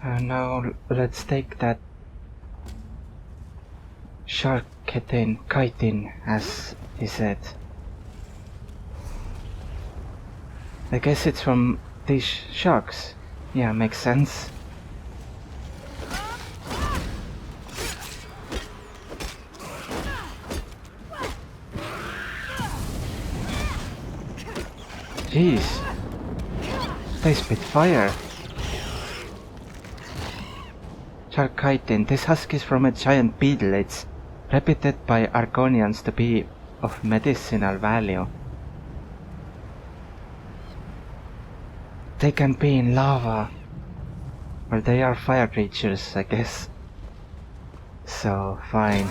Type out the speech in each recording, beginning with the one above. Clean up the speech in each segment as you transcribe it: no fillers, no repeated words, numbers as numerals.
Now let's take that shark chitin, as he said. I guess it's from these sharks. Yeah, makes sense. Jeez. They spit fire. Shark chitin. This husk is from a giant beetle. It's reputed by Argonians to be of medicinal value. They can be in lava. Well, they are fire creatures, I guess. So, fine.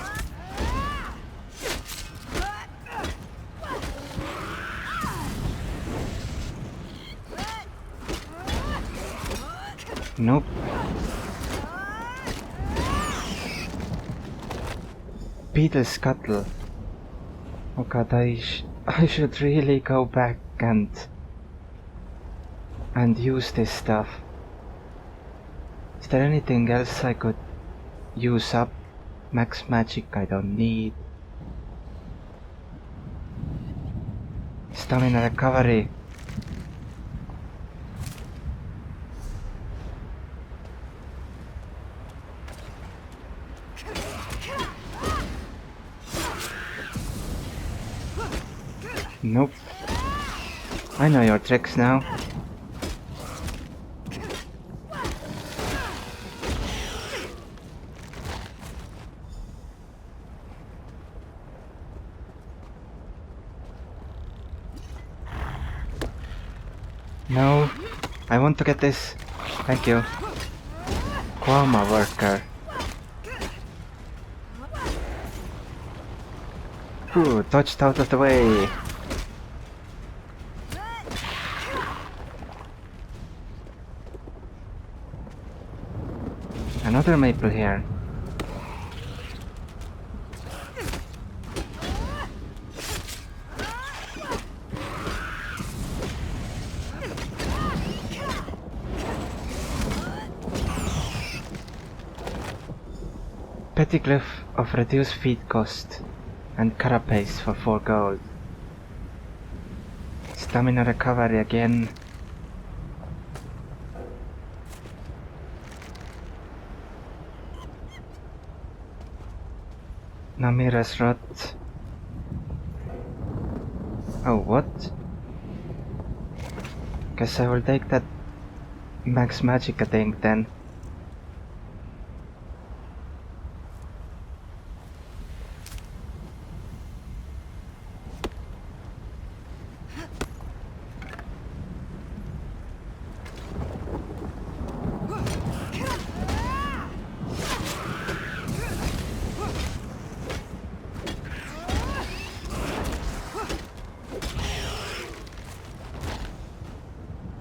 Nope. Beetle scuttle. Oh god, I should really go back and use this stuff. Is there anything else I could use up? Max magic I don't need. Stamina recovery. Nope. I know your tricks now. No, I want to get this. Thank you. Guama worker. Ooh, dodged out of the way. Another maple here. Pettiglyph of reduced feed cost and carapace for 4 gold. Stamina recovery again. Namira's rot. Oh, what? Guess I will take that max magic thing then.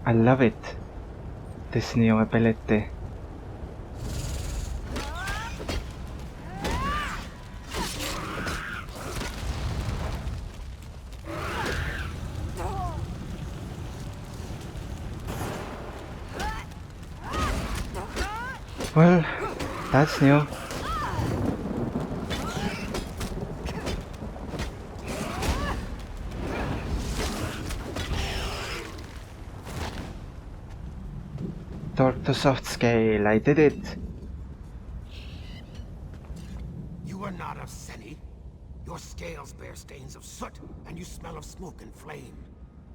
I love it, this new ability. Well, that's new. Torque to soft scale, I did it. You are not of Senie. Your scales bear stains of soot, and you smell of smoke and flame.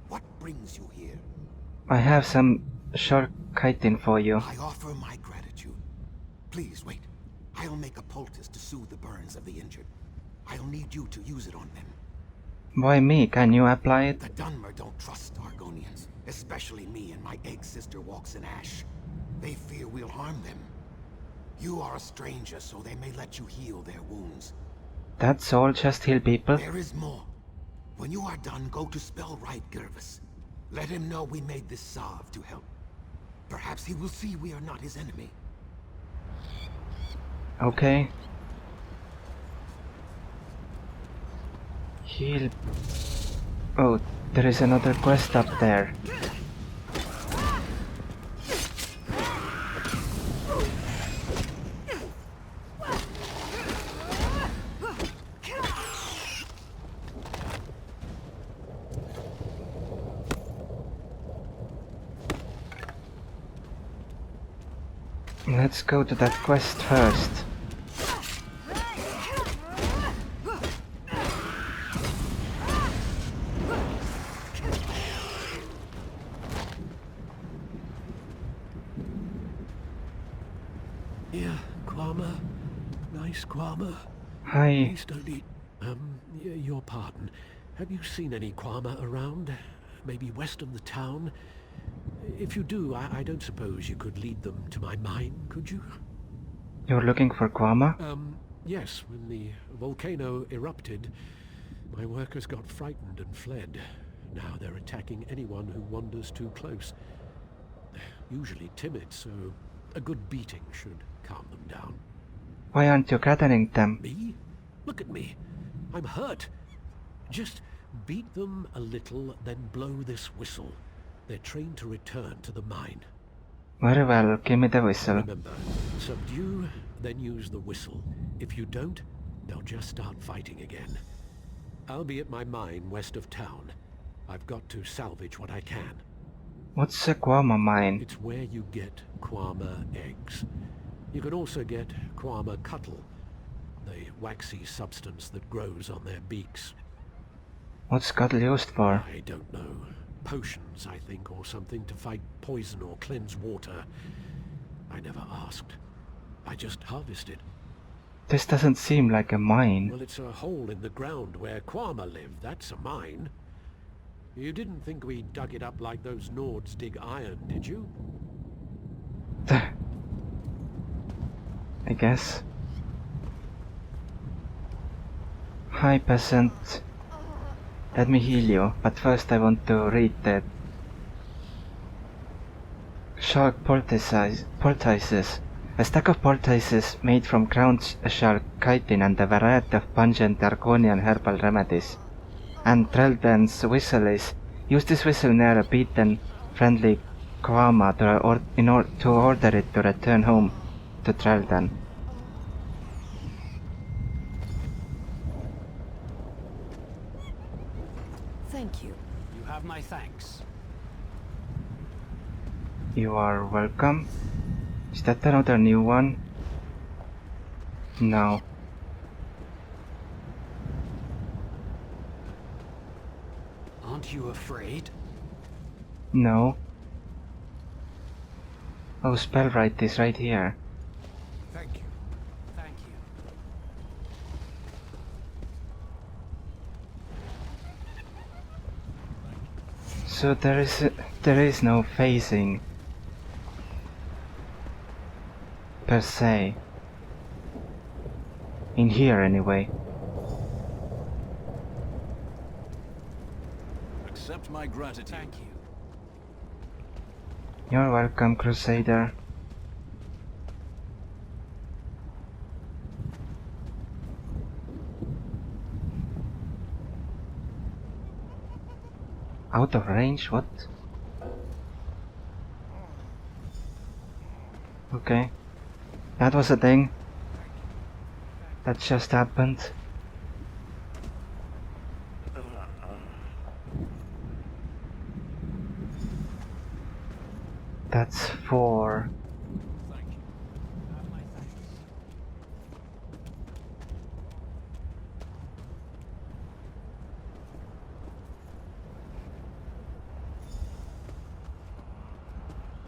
What brings you here? I have some shark chitin for you. I offer my gratitude. Please wait. I'll make a poultice to soothe the burns of the injured. I'll need you to use it on them. Why me? Can you apply it? The Dunmer don't trust Argonians, especially me and my egg sister walks in ash. They fear we'll harm them. You are a stranger, so they may let you heal their wounds. That's all, just heal people? There is more. When you are done, go to Spellrite Gervis. Let him know we made this salve to help. Perhaps he will see we are not his enemy. Okay. Heal. Oh, there is another quest up there. Let's go to that quest first. Yeah, Kwama. Nice Kwama. Hi. Please don't eat... your pardon. Have you seen any Kwama around? Maybe west of the town? If you do, I don't suppose you could lead them to my mine, could you? You're looking for Kwama? Yes, when the volcano erupted, my workers got frightened and fled. Now they're attacking anyone who wanders too close. They're usually timid, so a good beating should calm them down. Why aren't you gathering them? Me? Look at me. I'm hurt. Just beat them a little, then blow this whistle. They're trained to return to the mine. Very well, give me the whistle. Remember, subdue, then use the whistle. If you don't, they'll just start fighting again. I'll be at my mine west of town. I've got to salvage what I can. What's a Kwama mine? It's where you get Kwama eggs. You can also get Kwama cuttle, the waxy substance that grows on their beaks. What's Scuttle used for? I don't know. Potions, I think, or something to fight poison or cleanse water. I never asked. I just harvested. This doesn't seem like a mine. Well, it's a hole in the ground where Kwama live. That's a mine. You didn't think we dug it up like those Nords dig iron, did you? I guess. Hi, peasant. Let me heal you, but first I want to read the shark poultices. A stack of poultices made from ground shark chitin and a variety of pungent Argonian herbal remedies. And Trelden's whistle is, use this whistle near a beaten, friendly Kwama to order it to return home to Trelden. Thank you. You have my thanks. You are welcome. Is that another new one? No. Aren't you afraid? No. Oh, Spellwright is right here. Thank you. Thank you. So there is no phasing per se. In here anyway. Accept my gratitude. Thank you. You're welcome, Crusader. Out of range? What? Okay. That was a thing. That just happened. That's 4. Thank you. You have my thanks.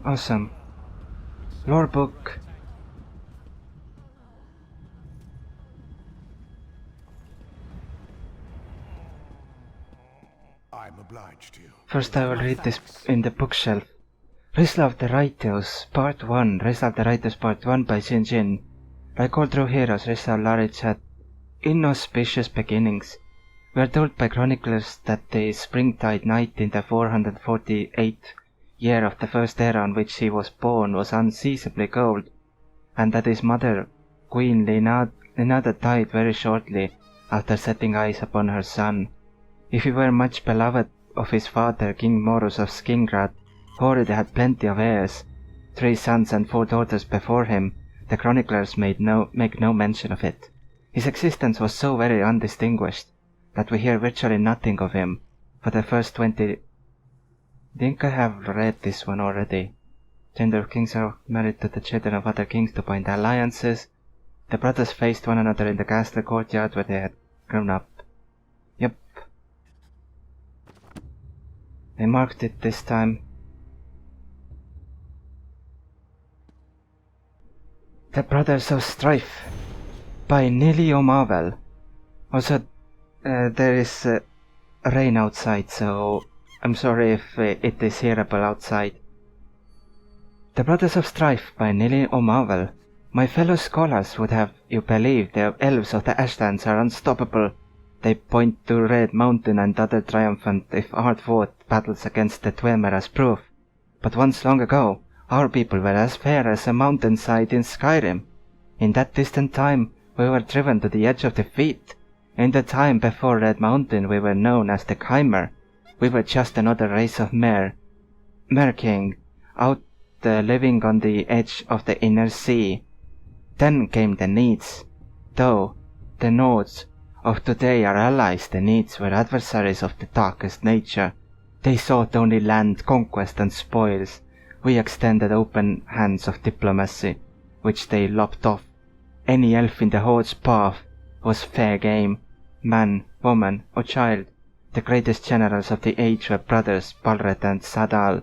Awesome. Lore book. I'm obliged to you. First I will read this in the bookshelf. Risla of the Righteous, Part 1. Risla of the Righteous, Part 1 by Jin Jin. Like all true heroes, Risla Larich had inauspicious beginnings. We are told by chroniclers that the springtide night in the 448th year of the first era on which he was born was unseasonably cold, and that his mother, Queen Lenada, died very shortly after setting eyes upon her son. If he were much beloved of his father, King Morus of Skingrad, who already had plenty of heirs, 3 sons and 4 daughters before him, the chroniclers make no mention of it. His existence was so very undistinguished that we hear virtually nothing of him for the first 20... I think I have read this one already. Gender of kings are married to the children of other kings to bind alliances. The brothers faced one another in the castle courtyard where they had grown up. Yep. They marked it this time. The Brothers of Strife by Neilio Marvel. Also, there is rain outside, so I'm sorry if it is hearable outside. The Brothers of Strife by Neilio Marvel. My fellow scholars would have you believe the elves of the Ashlands are unstoppable. They point to Red Mountain and other triumphant, if hard-fought, battles against the Dwemer as proof. But once long ago, our people were as fair as a mountainside in Skyrim. In that distant time, we were driven to the edge of defeat. In the time before Red Mountain, we were known as the Chimer. We were just another race of Mer King, out living on the edge of the inner sea. Then came the Needs. Though the Nords of today are allies, the Needs were adversaries of the darkest nature. They sought only land, conquest and spoils. We extended open hands of diplomacy, which they lopped off. Any elf in the Horde's path was fair game. Man, woman or child. The greatest generals of the age were brothers Balred and Sadal.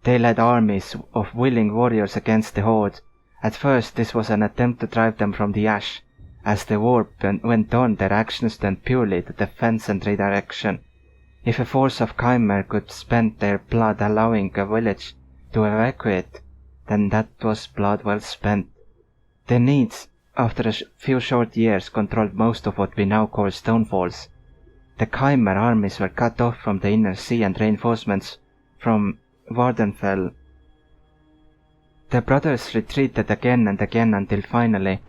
They led armies of willing warriors against the Horde. At first this was an attempt to drive them from the Ash. As the war went on, their actions turned purely to defense and redirection. If a force of Chimer could spend their blood allowing a village to evacuate, then that was blood well spent. The Needs, after a few short years, controlled most of what we now call Stonefalls. The Chimer armies were cut off from the inner sea and reinforcements from Vardenfell. The brothers retreated again and again until finally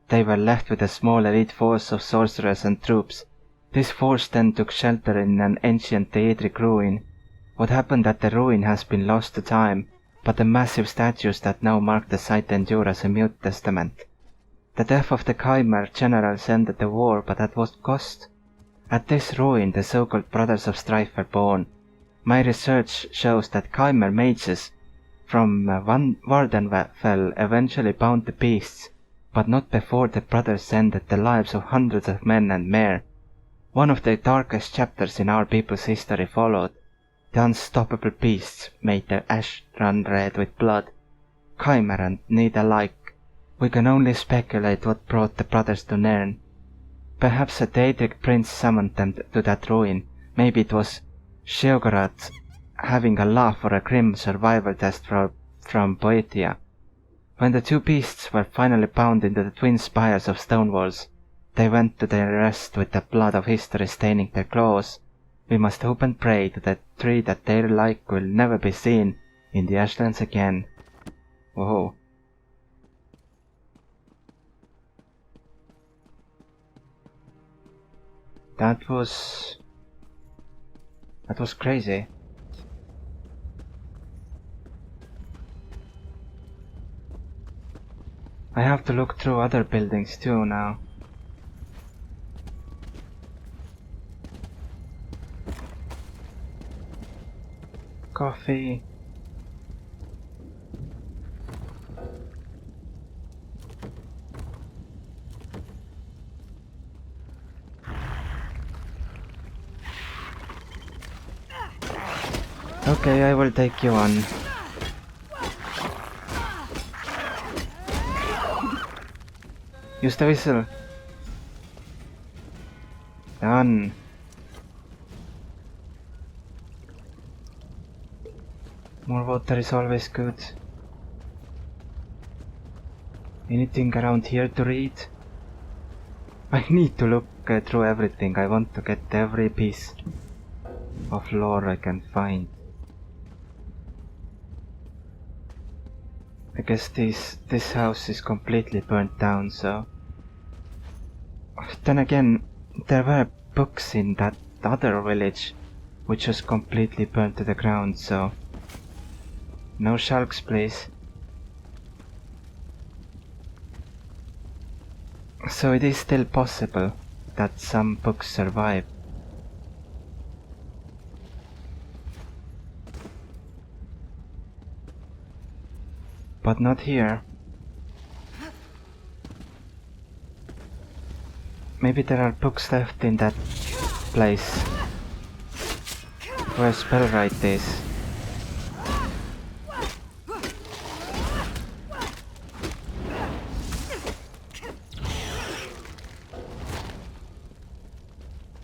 they were left with a small elite force of sorcerers and troops. This force then took shelter in an ancient Daedric ruin. What happened at the ruin has been lost to time, but the massive statues that now mark the site endure as a mute testament. The death of the Chimer generals ended the war, but at what cost? At this ruin the so-called Brothers of Strife were born. My research shows that Chimer mages from Vardenfell eventually bound the beasts, but not before the brothers ended the lives of hundreds of men and mer. One of the darkest chapters in our people's history followed. The unstoppable beasts made their ash run red with blood. Chimer and Need alike. We can only speculate what brought the brothers to Nairn. Perhaps a Daedric prince summoned them to that ruin. Maybe it was Sheogorath having a laugh or a grim survival test from Boeotia. When the two beasts were finally bound into the twin spires of stone walls, they went to their rest with the blood of history staining their claws. We must hope and pray to the tree that their like will never be seen in the Ashlands again. Whoa. That was crazy. I have to look through other buildings too now. Coffee. Okay, I will take you on. Use the whistle. Done. More water is always good. Anything around here to read? I need to look through everything. I want to get every piece of lore I can find. I guess this house is completely burnt down, so... Then again, there were books in that other village, which was completely burnt to the ground, so... No shulks, please. So it is still possible that some books survive. but not here. Maybe there are books left in that place where Spellwright is.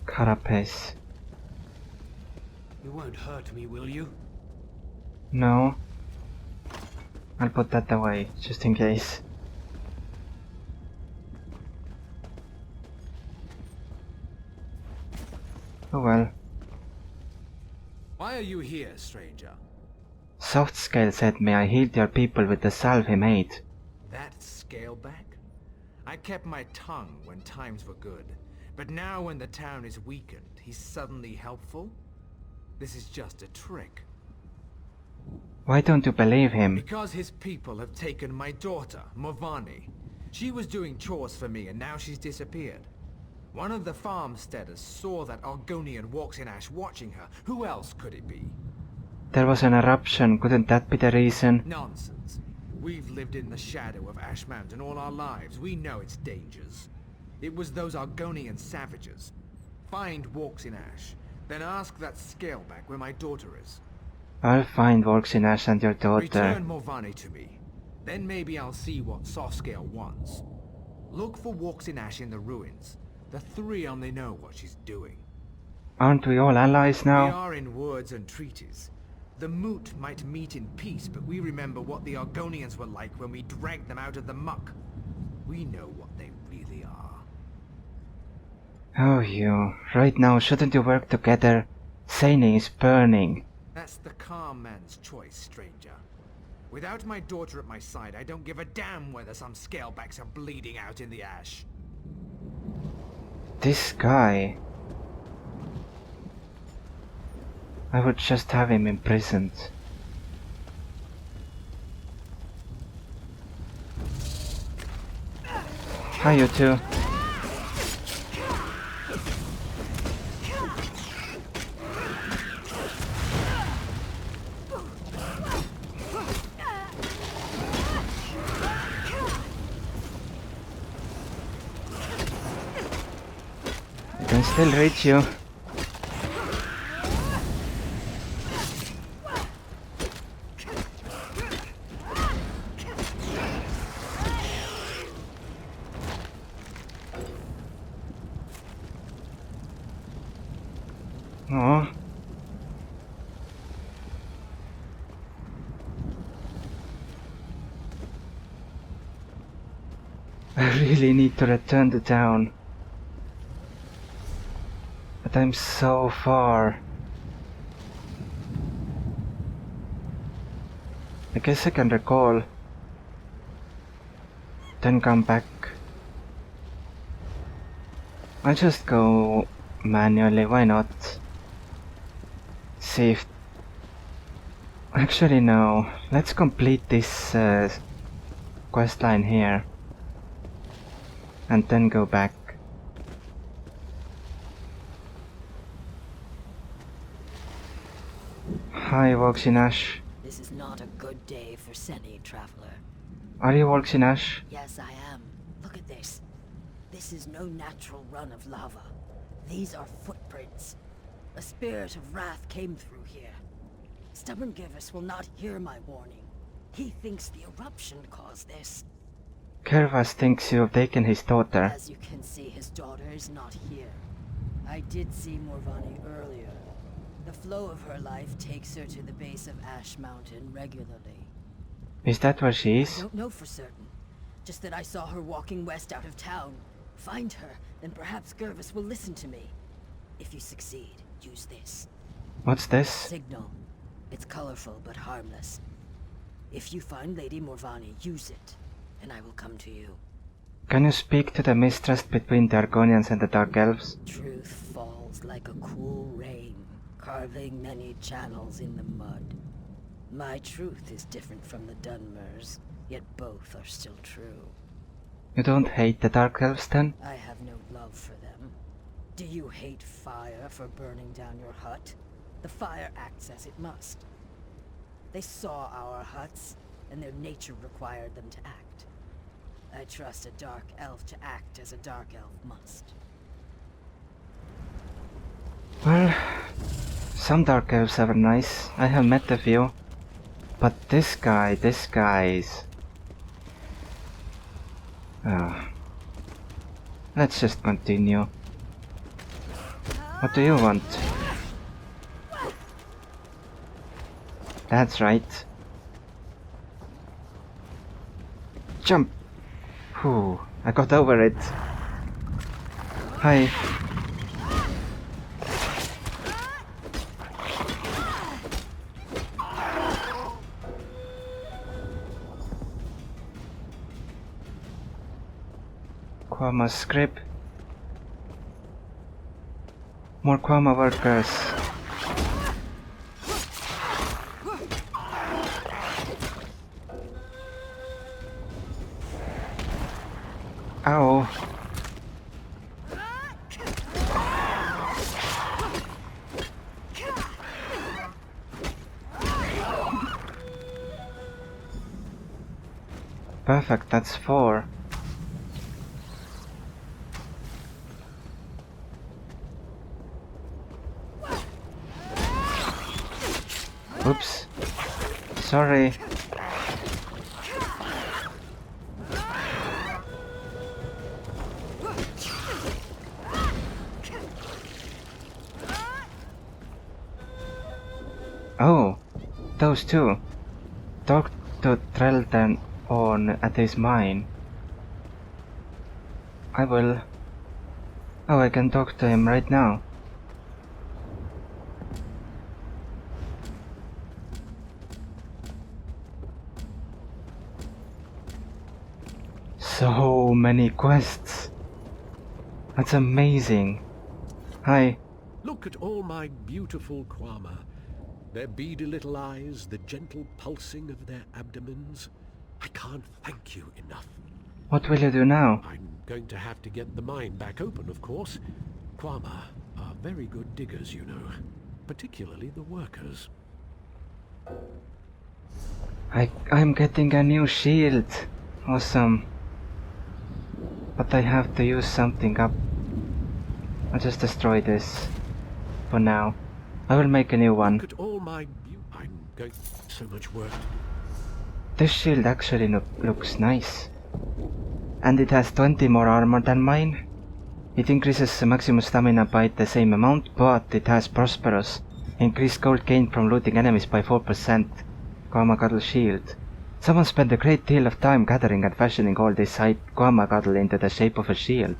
Carapace. You won't hurt me, will you? No. I'll put that away, just in case. Oh well. Why are you here, stranger? Softscale said may I heal your people with the salve he made. That Scaleback? I kept my tongue when times were good, but now when the town is weakened, he's suddenly helpful? This is just a trick. Why don't you believe him? Because his people have taken my daughter, Morvani. She was doing chores for me and now she's disappeared. One of the farmsteaders saw that Argonian walks in ash watching her. Who else could it be? There was an eruption, couldn't that be the reason? Nonsense. We've lived in the shadow of Ash Mountain all our lives. We know its dangers. It was those Argonian savages. Find Walks in Ash, then ask that Scaleback where my daughter is. I'll find Walks in Ash and your daughter. Return Morvani to me. Then maybe I'll see what Softscale wants. Look for Walks in Ash in the ruins. The three only know what she's doing. Aren't we all allies now? We are in words and treaties. The Moot might meet in peace, but we remember what the Argonians were like when we dragged them out of the muck. We know what they really are. Oh, you. Right now, shouldn't you work together? Senie is burning. That's the calm man's choice, stranger. Without my daughter at my side, I don't give a damn whether some Scalebacks are bleeding out in the ash. This guy. I would just have him imprisoned. Hi, you two. I can still reach you. Oh. I really need to return to town. But I'm so far. I guess I can recall. Then come back. I'll just go manually, why not? Save. Actually no, let's complete this quest line here. And then go back. Hi, Walks in Ash. This is not a good day for Senie, traveler. Are you Walks in Ash? Yes, I am. Look at this. This is no natural run of lava. These are footprints. A spirit of wrath came through here. Stubborn Gervis will not hear my warning. He thinks the eruption caused this. Gervas thinks you have taken his daughter. As you can see, his daughter is not here. I did see Morvani earlier. The flow of her life takes her to the base of Ash Mountain regularly. Is that where she I is? don't know for certain. Just that I saw her walking west out of town. Find her, then perhaps Gervis will listen to me. If you succeed, use this. What's this? Signal. It's colorful but harmless. If you find Lady Morvani, use it, and I will come to you. Can you speak to the mistrust between the Argonians and the Dark Elves? Truth falls like a cool rain, carving many channels in the mud. My truth is different from the Dunmers, yet both are still true. You don't hate the Dark Elves then? I have no love for them. Do you hate fire for burning down your hut? The fire acts as it must. They saw our huts, and their nature required them to act. I trust a dark elf to act as a dark elf must. Well, some dark elves are nice. I have met a few. But this guy is... Let's just continue. What do you want? That's right. Jump! Whew, I got over it. Hi. Quama script. More Quama workers. Ow. Perfect, that's 4. Oops. Sorry. Oh, those two. Talk to Trelton on at his mine. I will. Oh, I can talk to him right now. So many quests. That's amazing. Hi. Look at all my beautiful Quama. Their beady little eyes, the gentle pulsing of their abdomens. I can't thank you enough. What will you do now? I'm going to have to get the mine back open, of course. Quama are very good diggers, you know. Particularly the workers. I'm getting a new shield. Awesome. But I have to use something up. I'll just destroy this. For now. I will make a new one. Look at all my I'm going so much work to do. This shield actually looks nice. And it has 20 more armor than mine. It increases the maximum stamina by the same amount, but it has Prosperous. Increased gold gained from looting enemies by 4%. Quama shield. Someone spent a great deal of time gathering and fashioning all this Quama into the shape of a shield.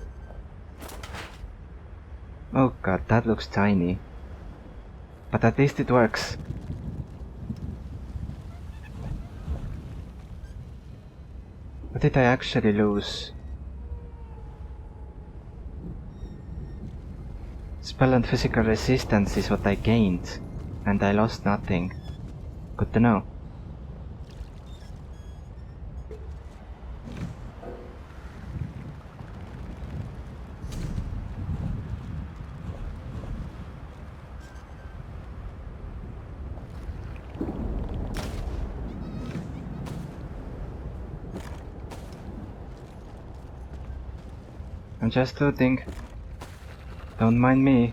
Oh god, that looks tiny. But at least it works. What did I actually lose? Spell and physical resistance is what I gained, and I lost nothing. Good to know. I'm just looting. Don't mind me.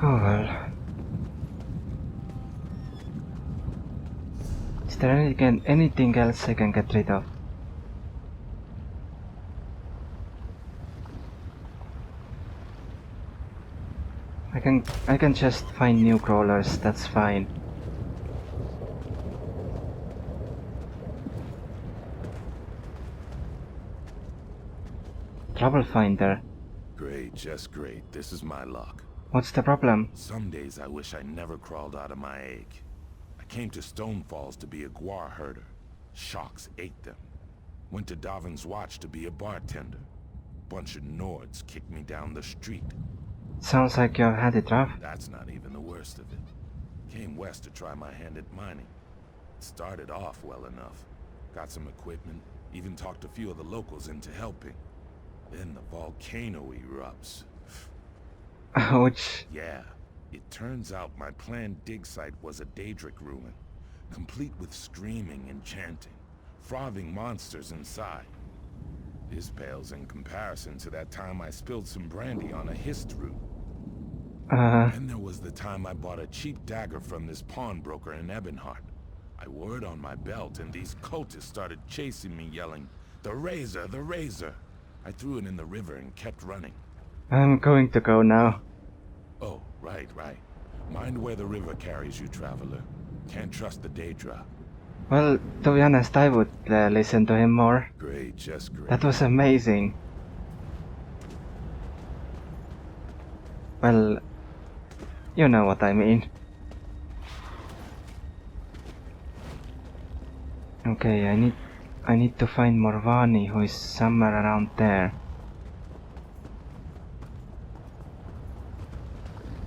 Oh well. Is there anything else I can get rid of? I can just find new crawlers, that's fine. Trouble finder. Great, just great. This is my luck. What's the problem? Some days I wish I never crawled out of my egg. I came to Stone Falls to be a guar herder. Sharks ate them. Went to Darwin's Watch to be a bartender. Bunch of Nords kicked me down the street. Sounds like you've had it rough. That's not even the worst of it. Came west to try my hand at mining. Started off well enough. Got some equipment, even talked a few of the locals into helping. Then the volcano erupts. Ouch. Yeah, It turns out my planned dig site was a Daedric ruin, complete with screaming and chanting, frothing monsters inside. This pales in comparison to that time I spilled some brandy on a hist root. Then there was the time I bought a cheap dagger from this pawnbroker in Ebonheart. I wore it on my belt and these cultists started chasing me yelling, "The razor, the razor!" I threw it in the river and kept running. I'm going to go now. Oh, right. Mind where the river carries you, traveler. Can't trust the Daedra. Well, to be honest, I would listen to him more. Great, just great. That was amazing. Well, you know what I mean. Okay, I need to find Morvani, who is somewhere around there.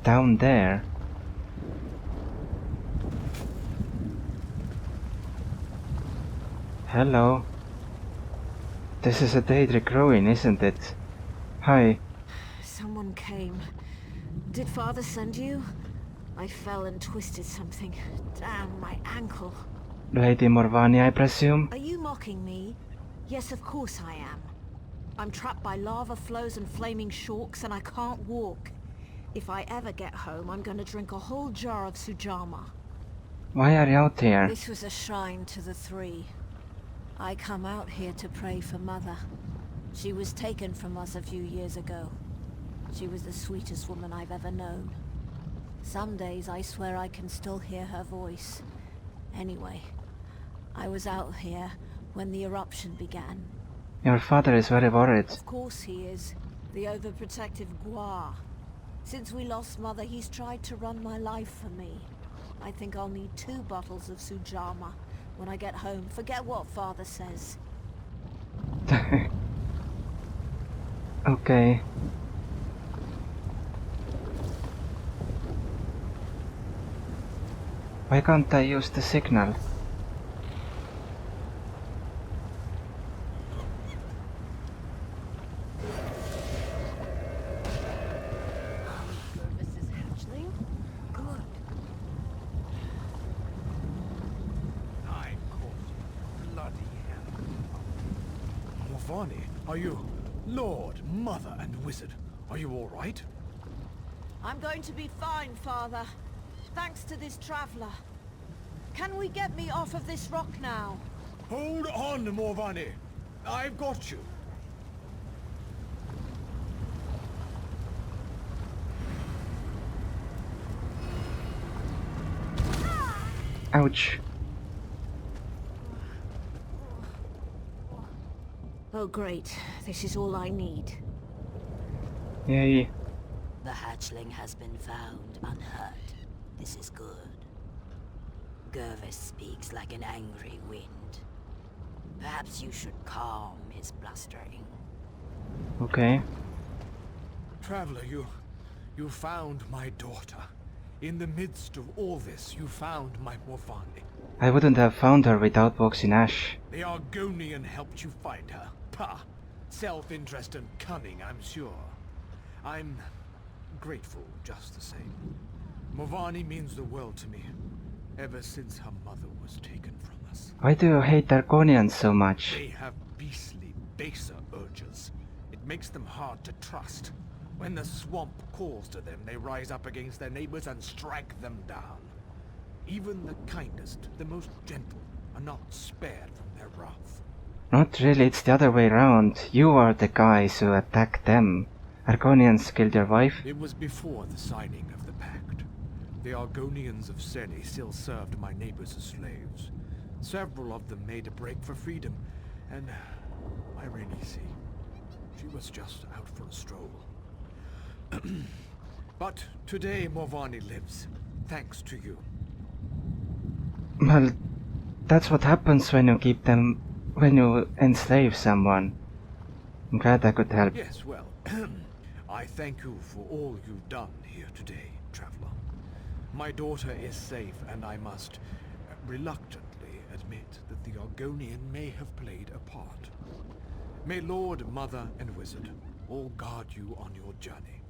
Down there. Hello. This is a Daedric ruin, isn't it? Hi. Someone came. Did Father send you? I fell and twisted something. Damn, my ankle. Lady Morvani, I presume? Are you mocking me? Yes, of course I am. I'm trapped by lava flows and flaming shorks and I can't walk. If I ever get home, I'm gonna drink a whole jar of Sujama. Why are you out here? This was a shrine to the three. I come out here to pray for Mother. She was taken from us a few years ago. She was the sweetest woman I've ever known. Some days I swear I can still hear her voice. Anyway, I was out here when the eruption began. Your father is very worried. Of course he is. The overprotective Gwar. Since we lost Mother, he's tried to run my life for me. I think I'll need 2 bottles of Sujama when I get home. Forget what Father says. Okay. Why can't I use the signal? Services hatchling? Good. I caught you. Bloody hell. Morvani, are you... Lord, Mother, and Wizard, are you all right? I'm going to be fine, Father. Thanks to this traveler. Can we get me off of this rock now? Hold on, Morvani. I've got you. Ouch. Oh great, this is all I need. Yay. The hatchling has been found unhurt. This is good. Gervis speaks like an angry wind. Perhaps you should calm his blustering. Okay. Traveler, you found my daughter. In the midst of all this, you found my Morvani. I wouldn't have found her without Vox in Ash. The Argonian helped you find her. Pah! Self-interest and cunning, I'm sure. I'm grateful just the same. Morvani means the world to me, ever since her mother was taken from us. Why do you hate Argonians so much? They have beastly, baser urges. It makes them hard to trust. When the swamp calls to them, they rise up against their neighbors and strike them down. Even the kindest, the most gentle, are not spared from their wrath. Not really, it's the other way around. You are the guys who attack them. Argonians killed your wife? It was before the signing of the pact. The Argonians of Senie still served my neighbors as slaves. Several of them made a break for freedom, and I really see. She was just out for a stroll. But today Morvani lives, thanks to you. Well, that's what happens when you keep them... when you enslave someone. I'm glad I could help. Yes, well, I thank you for all you've done here today, traveler. My daughter is safe, and I must reluctantly admit that the Argonian may have played a part. May Lord, Mother, and Wizard all guard you on your journey.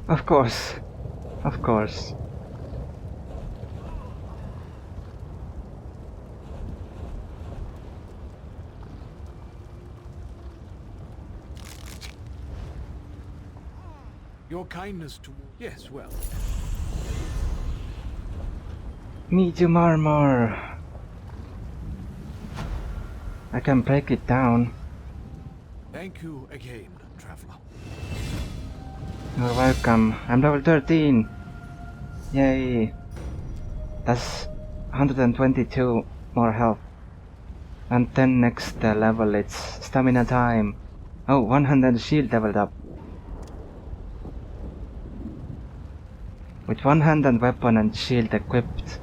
Of course. Of course. Your kindness to... Yes, well. Medium armor. I can break it down. Thank you again, traveler. You're welcome. I'm level 13. Yay. That's 122 more health. And then next level it's stamina time. Oh, 100 shield leveled up. With 100 weapon and shield equipped,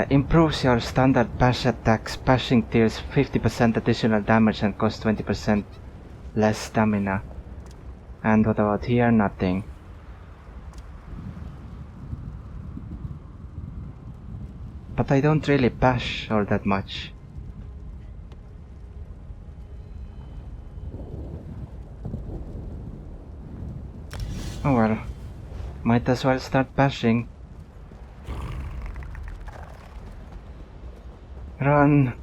improves your standard bash attacks. Bashing deals 50% additional damage and costs 20% less stamina. And what about here? Nothing. But I don't really bash all that much. Oh well. Might as well start bashing. Run!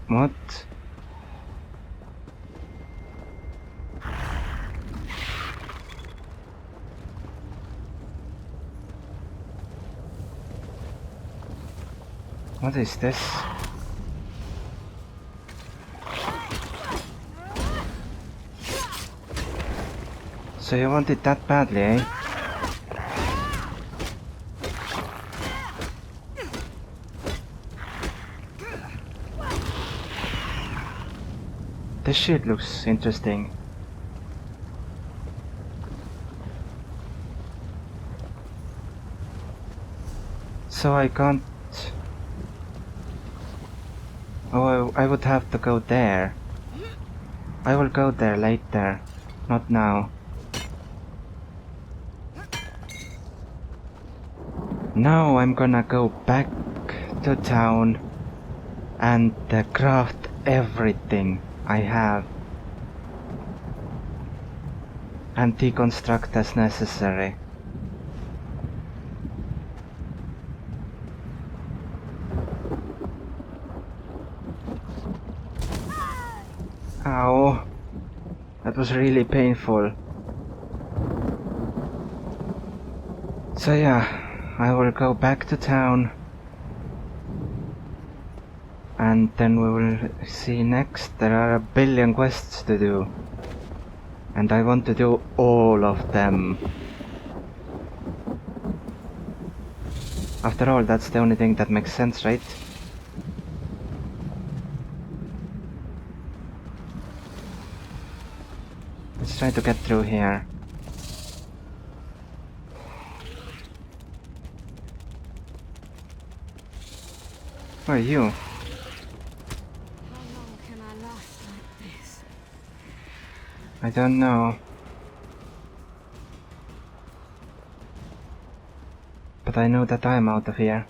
What? What is this? So you want it that badly, eh? This shit looks interesting. So I can't... Oh, I would have to go there. I will go there later, not now. Now I'm gonna go back to town and craft everything I have and deconstruct as necessary. Ow, that was really painful. So yeah, I will go back to town and then we will see next. There are a billion quests to do and I want to do all of them. After all, that's the only thing that makes sense, right? Let's try to get through here. Who are you? How long can I last like this? I don't know. But I know that I'm out of here.